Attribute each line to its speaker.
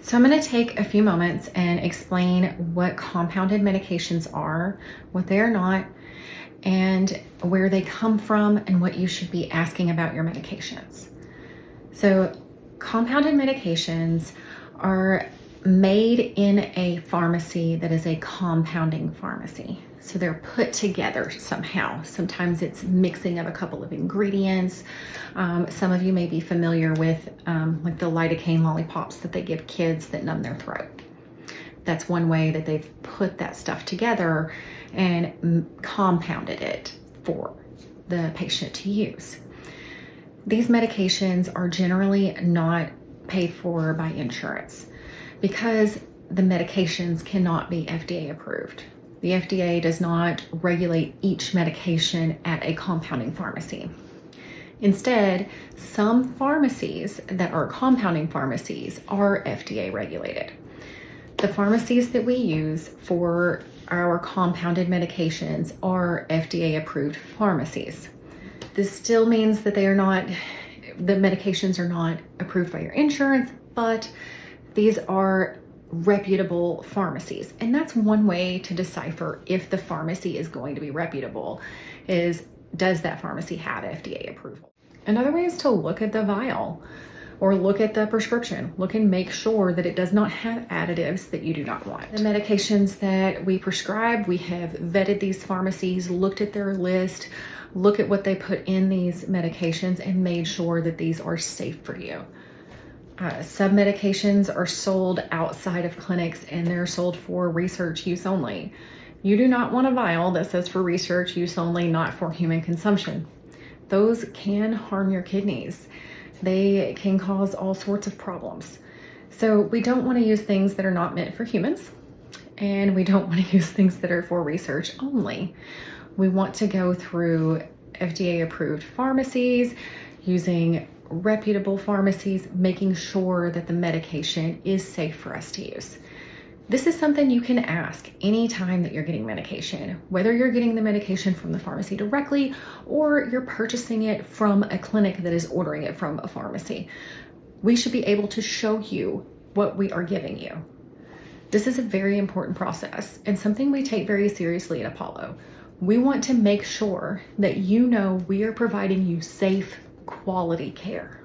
Speaker 1: So I'm going to take a few moments and explain what compounded medications are, what they are not, and where they come from and what you should be asking about your medications. So compounded medications are made in a pharmacy that is a compounding pharmacy. So they're put together somehow. Sometimes it's mixing of a couple of ingredients. Some of you may be familiar with like the lidocaine lollipops that they give kids that numb their throat. That's one way that they've put that stuff together and compounded it for the patient to use. These medications are generally not paid for by insurance because the medications cannot be FDA approved. The FDA does not regulate each medication at a compounding pharmacy. Instead, some pharmacies that are compounding pharmacies are FDA regulated. The pharmacies that we use for our compounded medications are FDA approved pharmacies. This still means that the medications are not approved by your insurance, but these are reputable pharmacies. And that's one way to decipher if the pharmacy is going to be reputable is, does that pharmacy have FDA approval? Another way is to look at the vial or look at the prescription. Look and make sure that it does not have additives that you do not want. The medications that we prescribe, we have vetted these pharmacies, looked at their list, look at what they put in these medications and made sure that these are safe for you. Some medications are sold outside of clinics and they're sold for research use only. You do not want a vial that says for research use only, not for human consumption. Those can harm your kidneys. They can cause all sorts of problems. So we don't want to use things that are not meant for humans, and we don't want to use things that are for research only. We want to go through FDA approved pharmacies, using reputable pharmacies, making sure that the medication is safe for us to use. This is something you can ask anytime that you're getting medication, whether you're getting the medication from the pharmacy directly or you're purchasing it from a clinic that is ordering it from a pharmacy. We should be able to show you what we are giving you. This is a very important process and something we take very seriously at Apollo. We want to make sure that you know we are providing you safe, quality care.